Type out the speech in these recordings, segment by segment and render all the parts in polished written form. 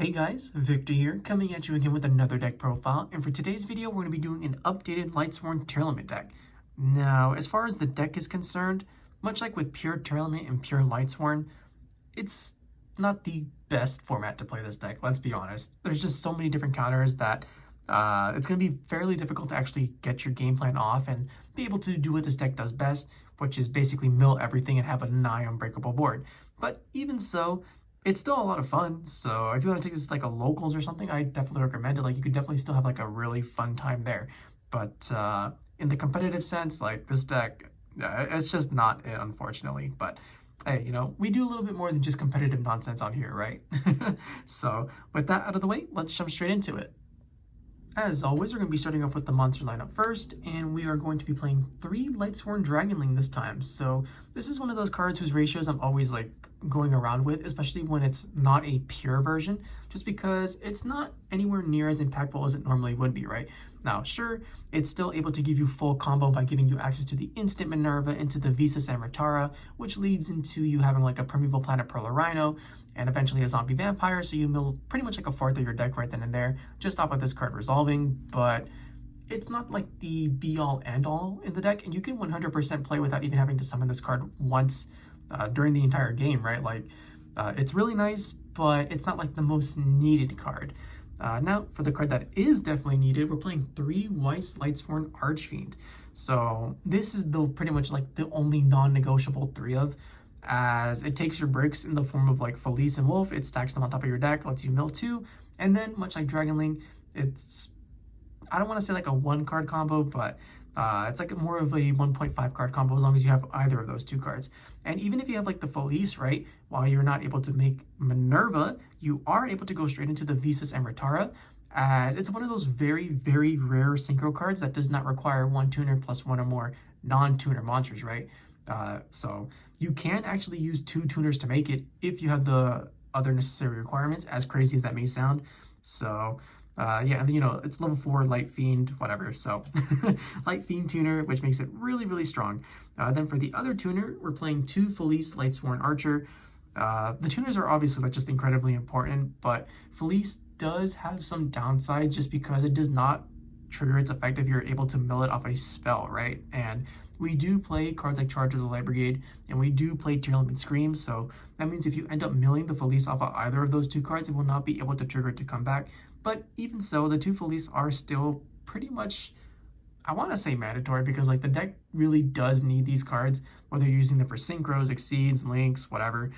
Hey guys, Victor here, coming at you again with another deck profile, and for today's video we're going to be doing an updated Lightsworn Tearlament deck. Now, as far as the deck is concerned, much like with pure Tearlament and pure Lightsworn, it's not the best format to play this deck, let's be honest. There's just so many different counters that it's going to be fairly difficult to actually get your game plan off and be able to do what this deck does best, which is basically mill everything and have a nigh unbreakable board. But even so, it's still a lot of fun, so if you want to take this like a locals or something, I definitely recommend it. Like, you could definitely still have like a really fun time there. But in the competitive sense, like this deck, it's just not it, unfortunately. But hey, we do a little bit more than just competitive nonsense on here, right? So with that out of the way, let's jump straight into it. As always, we're going to be starting off with the monster lineup first, and we are going to be playing 3 Lightsworn Dragonling this time. So this is one of those cards whose ratios I'm always like going around with, especially when it's not a pure version, just because it's not anywhere near as impactful as it normally would be, right? Now, sure, it's still able to give you full combo by giving you access to the instant Minera into the Weiss amritara, which leads into you having like a Primeval planet Perlereino, and eventually a zombie vampire, so you mill pretty much like a fourth of your deck right then and there, just off of this card resolving. But it's not like the be-all end-all in the deck, and you can 100% play without even having to summon this card once during the entire game, right? Like, it's really nice, but it's not like the most needed card. Now, for the card that is definitely needed, we're playing 3 Weiss Lightsworn Archfiend. So this is the pretty much like the only non-negotiable 3 of, as it takes your bricks in the form of like Felis and Wulf, it stacks them on top of your deck, lets you mill 2, and then much like Dragonling, it's, I don't want to say like a 1-card combo, but it's like more of a 1.5 card combo as long as you have either of those 2 cards. And even if you have like the Felis, right, while you're not able to make Minerva, you are able to go straight into the Weiss amritara, as it's one of those very, very rare synchro cards that does not require 1 tuner plus 1 or more non-tuner monsters, right? So you can actually use 2 tuners to make it if you have the other necessary requirements, as crazy as that may sound. So yeah, and it's level 4 Light Fiend, whatever. So Light Fiend tuner, which makes it really, really strong. Then for the other tuner, we're playing 2 Felis Lightsworn Archer. The tuners are obviously like just incredibly important, but Felis does have some downsides just because it does not trigger its effect if you're able to mill it off a spell, right? And we do play cards like Charge of the Light Brigade, and we do play Tearlaments Scream, so that means if you end up milling the Felis off of either of those 2 cards, it will not be able to trigger it to come back. But even so, the 2 Felis are still pretty much, I want to say mandatory, because like the deck really does need these cards, whether you're using them for synchros, exceeds, links, whatever,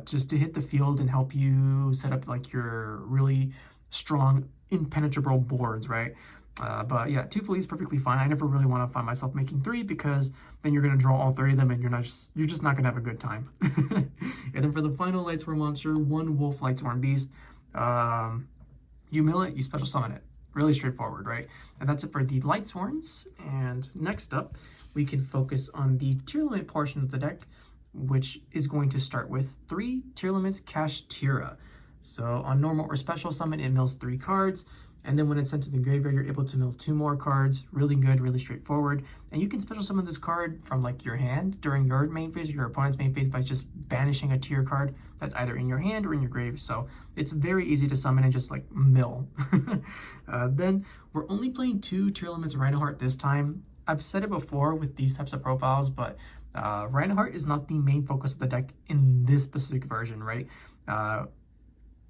just to hit the field and help you set up like your really strong, impenetrable boards, right? But yeah, 2 Felis perfectly fine. I never really want to find myself making 3, because then you're going to draw all 3 of them and you're just not going to have a good time. And then for the final Lightsworn monster, 1 Wulf Lightsworn Beast. You mill it, you special summon it. Really straightforward, right? And that's it for the Lightsworns. And next up, we can focus on the Tearlament portion of the deck, which is going to start with 3 Tearlaments Kashtira. So on normal or special summon, it mills 3 cards. And then when it's sent to the graveyard, you're able to mill 2 more cards. Really good, really straightforward. And you can special summon this card from like your hand during your main phase or your opponent's main phase by just banishing a tier card that's either in your hand or in your grave. So it's very easy to summon and just like mill. Then we're only playing 2 Tearlaments Reinoheart this time. I've said it before with these types of profiles, but Reinoheart is not the main focus of the deck in this specific version, right?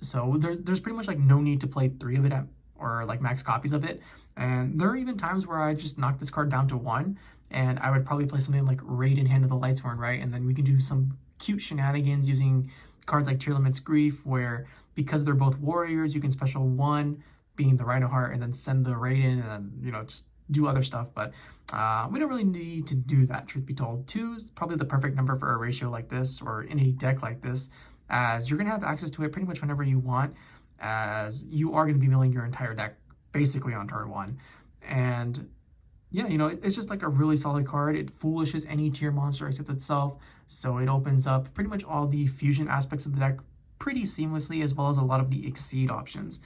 So there's pretty much like no need to play 3 of it or like max copies of it. And there are even times where I just knock this card down to 1, and I would probably play something like Raid in Hand of the Lightsworn, right? And then we can do some cute shenanigans using cards like Tearlaments Grief, where because they're both warriors, you can special 1 being the Reinoheart and then send the Raid in and then, just do other stuff. But we don't really need to do that, truth be told. 2 is probably the perfect number for a ratio like this or in a deck like this, as you're going to have access to it pretty much whenever you want, as you are going to be milling your entire deck basically on turn 1. And yeah, it's just like a really solid card. It foolishes any tier monster except itself, so it opens up pretty much all the fusion aspects of the deck pretty seamlessly, as well as a lot of the exceed options.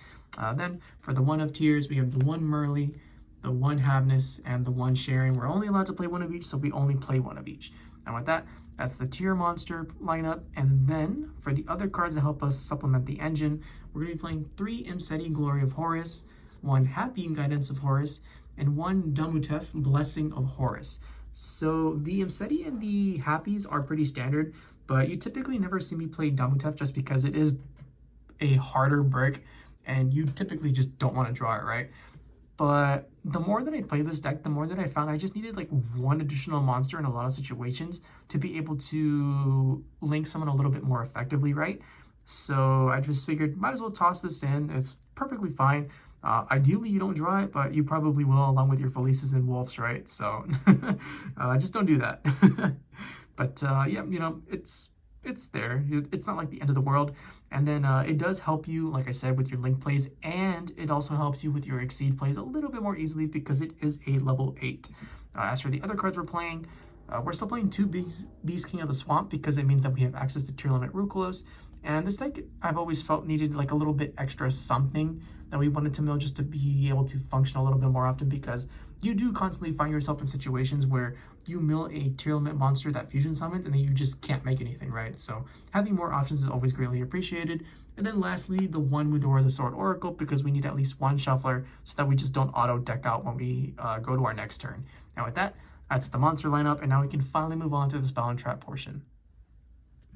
Then for the 1 of tiers, we have the 1 Merrli, the 1 Havnis, and the 1 Scheiren. We're only allowed to play 1 of each, so we only play 1 of each. And with that, That's the tier monster lineup. And then for the other cards that help us supplement the engine, we're going to be playing 3 Imsety Glory of Horus, 1 Hapi Guidance of Horus, and 1 Duamutef Blessing of Horus. So the Imsety and the Hapis are pretty standard, but you typically never see me play Duamutef just because it is a harder brick and you typically just don't want to draw it, right? But the more that I played this deck, the more that I found I just needed like 1 additional monster in a lot of situations to be able to link someone a little bit more effectively, right? So I just figured might as well toss this in. It's perfectly fine. Ideally, you don't draw it, but you probably will along with your Felices and Wulfs, right? So just don't do that. But yeah, you know, it's there. It's not like the end of the world. And then it does help you, like I said, with your link plays, and it also helps you with your exceed plays a little bit more easily because it is a level 8. As for the other cards we're playing, we're still playing 2 Beastking of the Swamp because it means that we have access to Tearlaments Rukulos. And this deck, I've always felt needed like a little bit extra something that we wanted to mill just to be able to function a little bit more often, because you do constantly find yourself in situations where you mill a Tearlament monster that fusion summons and then you just can't make anything, right? So having more options is always greatly appreciated. And then lastly, the 1 Mudora the Sword Oracle, because we need at least 1 shuffler so that we just don't auto deck out when we go to our next turn. And with that, that's the monster lineup, and now we can finally move on to the spell and trap portion.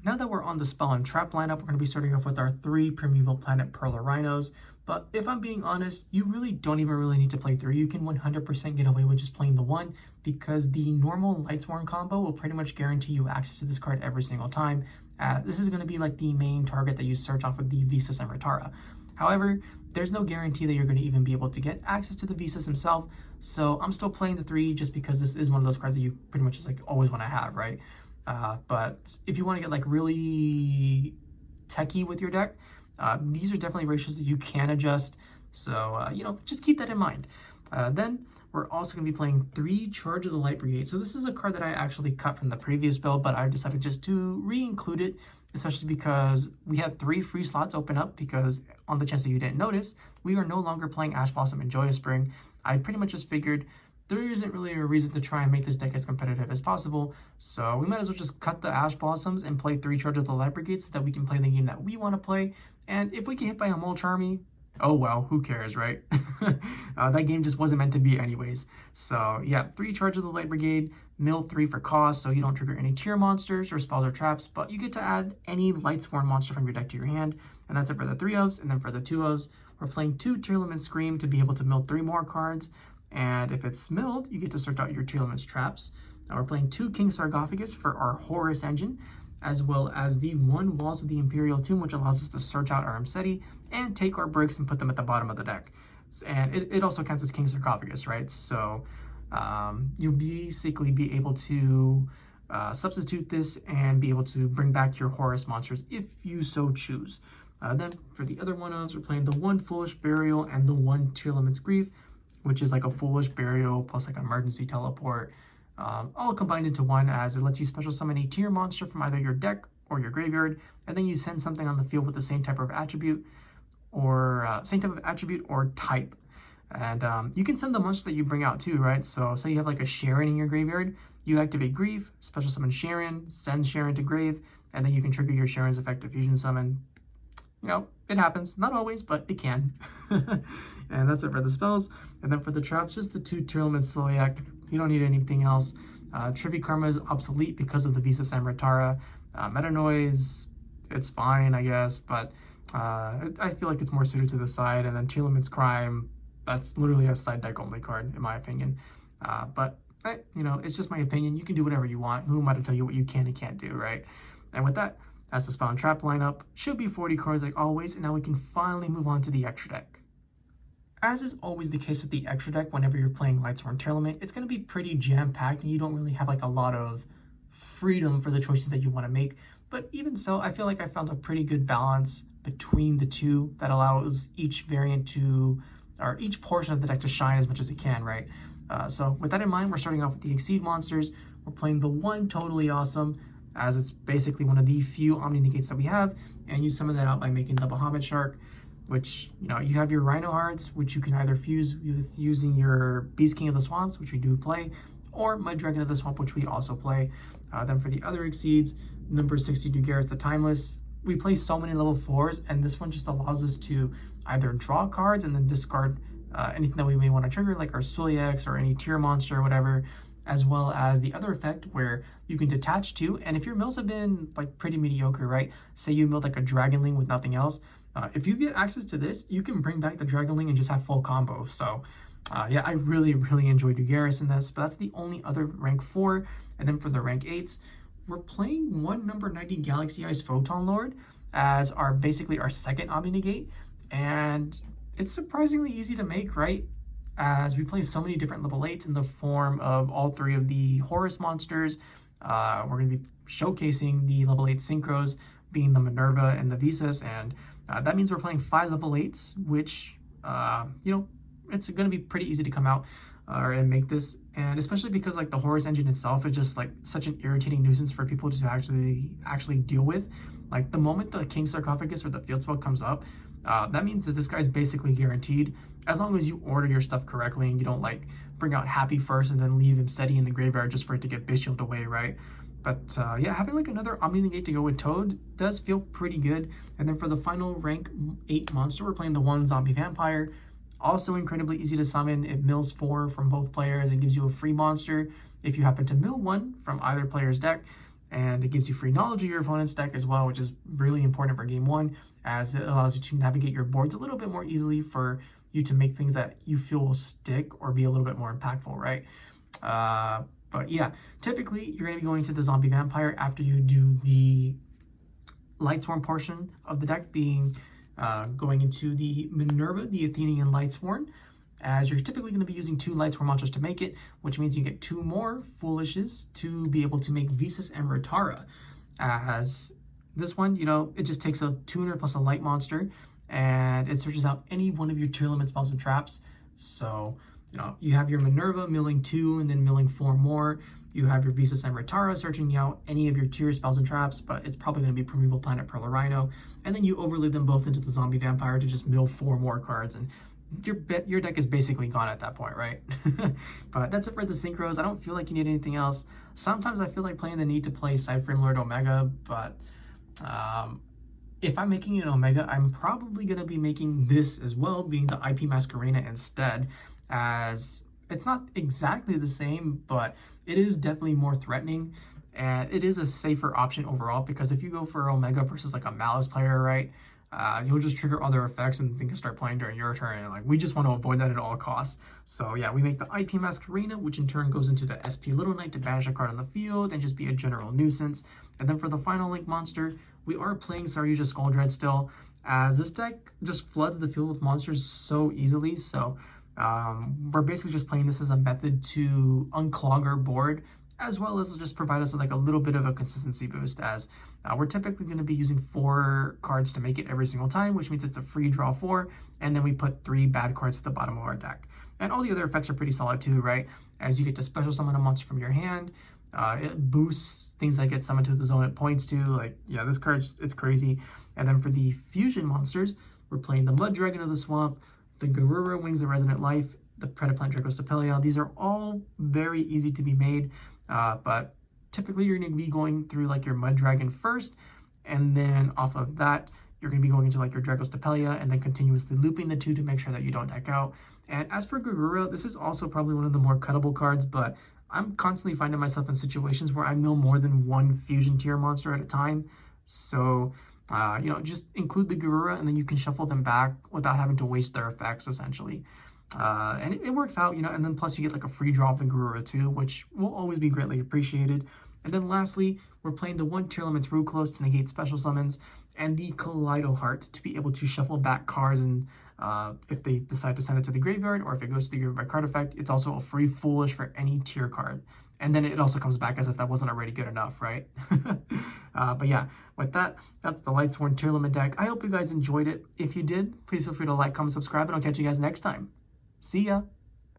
Now that we're on the spell and trap lineup, we're going to be starting off with our 3 Primeval Planet Perlereinos. But if I'm being honest, you really don't even really need to play 3. You can 100% get away with just playing the 1, because the normal Lightsworn combo will pretty much guarantee you access to this card every single time. This is going to be like the main target that you search off with the Visas Amritara. However, there's no guarantee that you're going to even be able to get access to the Visas himself. So I'm still playing the 3 just because this is one of those cards that you pretty much just like always want to have, right? But if you want to get like really techie with your deck, these are definitely ratios that you can adjust. So, you know, just keep that in mind. Then we're also going to be playing 3 Charge of the Light Brigade. So this is a card that I actually cut from the previous build, but I decided just to re-include it, especially because we had 3 free slots open up, because on the chance that you didn't notice, we are no longer playing Ash Blossom and Joyous Spring. I pretty much just figured there isn't really a reason to try and make this deck as competitive as possible, so we might as well just cut the Ash Blossoms and play 3 Charge of the Light Brigade so that we can play the game that we want to play. And if we get hit by a Mole Charmy, oh well, who cares, right? That game just wasn't meant to be anyways. So yeah, 3 Charge of the Light Brigade, mill 3 for cost, so you don't trigger any tier monsters or spells or traps, but you get to add any Lightsworn monster from your deck to your hand, and that's it for the 3 ofs. And then for the 2 ofs, we're playing 2 Tearlaments Scream to be able to mill 3 more cards. And if it's milled, you get to search out your Tearlaments traps. Now we're playing 2 King Sarcophagus for our Horus engine, as well as the 1 Walls of the Imperial Tomb, which allows us to search out our Imsety and take our bricks and put them at the bottom of the deck. And it also counts as King Sarcophagus, right? So you'll basically be able to substitute this and be able to bring back your Horus monsters if you so choose. Then for the other 1-ofs, we're playing the 1 Foolish Burial and the 1 Tearlaments Grief, which is like a Foolish Burial plus like emergency teleport, all combined into one, as it lets you special summon a tier monster from either your deck or your graveyard, and then you send something on the field with the same type of attribute or type. And you can send the monster that you bring out too, right? So say you have like a Scheiren in your graveyard, you activate Grief, special summon Scheiren, send Scheiren to grave, and then you can trigger your Scheiren's effective fusion summon. You know, it happens. Not always, but it can. And that's it for the spells. And then for the traps, just the 2 Tearlaments Sulliek. You don't need anything else. Trivia Karma is obsolete because of the Visas Amritara. Meta Noise, it's fine, I guess, but I feel like it's more suited to the side. And then Tearlaments Crime, that's literally a side deck only card, in my opinion. But, you know, it's just my opinion. You can do whatever you want. Who am I to tell you what you can and can't do, right? And with that, that's the spell and trap lineup. Should be 40 cards like always, and now we can finally move on to the extra deck. As is always the case with the extra deck, whenever you're playing Lightsworn Tearlament, it's going to be pretty jam-packed, and you don't really have like a lot of freedom for the choices that you want to make. But even so, I feel like I found a pretty good balance between the two that allows each variant to, or each portion of the deck to shine as much as it can, right? So with that in mind, we're starting off with the Exceed monsters. We're playing the 1 Toadally Awesome, as it's basically one of the few Omni Negates that we have, and you summon that out by making the Bahamut Shark, which, you know, you have your Reinohearts, which you can either fuse with using your Beastking of the Swamps, which we do play, or Mud Dragon of the Swamp, which we also play. Then for the other Exceeds, number 60 Dugares the Timeless. We play so many level 4s, and this one just allows us to either draw cards and then discard anything that we may want to trigger, like our Sullieks or any tier monster or whatever, as well as the other effect where you can detach to, and if your mills have been like pretty mediocre, right? Say you milled like a Dragonling with nothing else, if you get access to this, you can bring back the Dragonling and just have full combo. So yeah, I really enjoy Dugares in this, but that's the only other rank 4. And then for the rank 8s, we're playing one number 90 Galaxy Eyes Photon Lord as basically our second Omni Negate, and it's surprisingly easy to make, right? As we play so many different level 8s in the form of all 3 of the Horus monsters. We're going to be showcasing the level 8 synchros, being the Minerva and the Visas, and that means we're playing 5 level 8s, which, you know, it's going to be pretty easy to come out and make this, and especially because like the Horus engine itself is just like such an irritating nuisance for people to actually deal with. Like the moment the King Sarcophagus or the Field Spell comes up, that means that this guy's basically guaranteed, as long as you order your stuff correctly and you don't like bring out Hapi first and then leave Imsety in the graveyard just for it to get Bishielded away, right? But yeah, having like another Omni Negate to go with Toad does feel pretty good. And then for the final rank 8 monster, we're playing the 1 Zombie Vampire. Also incredibly easy to summon. It mills 4 from both players and gives you a free monster if you happen to mill 1 from either player's deck. And it gives you free knowledge of your opponent's deck as well, which is really important for game 1, as it allows you to navigate your boards a little bit more easily for you to make things that you feel will stick or be a little bit more impactful, right? But yeah, typically you're going to be going to the Zombie Vampire after you do the Lightsworn portion of the deck, being going into the Minerva, the Athenian Lightsworn, as you're typically going to be using 2 Lightsworn monsters to make it, which means you get 2 more Foolishes to be able to make Visas and amritara. As this one, you know, it just takes a tuner plus a light monster, and it searches out any one of your Tearlaments spells and traps. So, you know, you have your Minerva milling 2 and then milling 4 more. You have your Visas and amritara searching out any of your tier spells and traps, but it's probably going to be Primeval Planet Perlereino. And then you overlay them both into the Zombie Vampire to just mill 4 more cards, and your deck is basically gone at that point, right? But that's it for the synchros. I don't feel like you need anything else. Sometimes I feel like playing the need to play Sideframe Lord Omega, but if I'm making an Omega, I'm probably going to be making this as well, being the IP Masquerena instead, as it's not exactly the same, but it is definitely more threatening, and it is a safer option overall, because if you go for Omega versus like a Malice player, right, you'll just trigger other effects and they can start playing during your turn, and like we just want to avoid that at all costs. So yeah, we make the IP Masquerena, which in turn goes into the SP Little Knight to banish a card on the field and just be a general nuisance. And then for the final link monster, we are playing Saryuja Skulldread still, as this deck just floods the field with monsters so easily. So we're basically just playing this as a method to unclog our board, as well as just provide us with like a little bit of a consistency boost, as we're typically going to be using 4 cards to make it every single time, which means it's a free draw 4, and then we put 3 bad cards to the bottom of our deck. And all the other effects are pretty solid too, right? As you get to special summon a monster from your hand, it boosts things that get summoned to the zone it points to. Like, yeah, this card, it's crazy. And then for the fusion monsters, we're playing the Mud Dragon of the Swamp, the Garura Wings of Resonant Life, the Predaplant Dracostapelia. These are all very easy to be made, but typically you're going to be going through like your Mud Dragon first, and then off of that you're going to be going into like your Dracostapelia and then continuously looping the 2 to make sure that you don't deck out. And as for Garura, this is also probably one of the more cuttable cards, but I'm constantly finding myself in situations where I mill more than 1 fusion tier monster at a time. So you know, just include the Garura and then you can shuffle them back without having to waste their effects, essentially. And it works out, you know, and then plus you get like a free draw of the Garura too, which will always be greatly appreciated. And then lastly, we're playing the 1 Tearlaments Ruclos to negate special summons, and the Kaleido Heart to be able to shuffle back cards, and if they decide to send it to the graveyard, or if it goes to the graveyard by card effect, it's also a free Foolish for any tier card. And then it also comes back as if that wasn't already good enough, right? But yeah, with that, that's the Lightsworn Tearlament deck. I hope you guys enjoyed it. If you did, please feel free to like, comment, subscribe, and I'll catch you guys next time. See ya!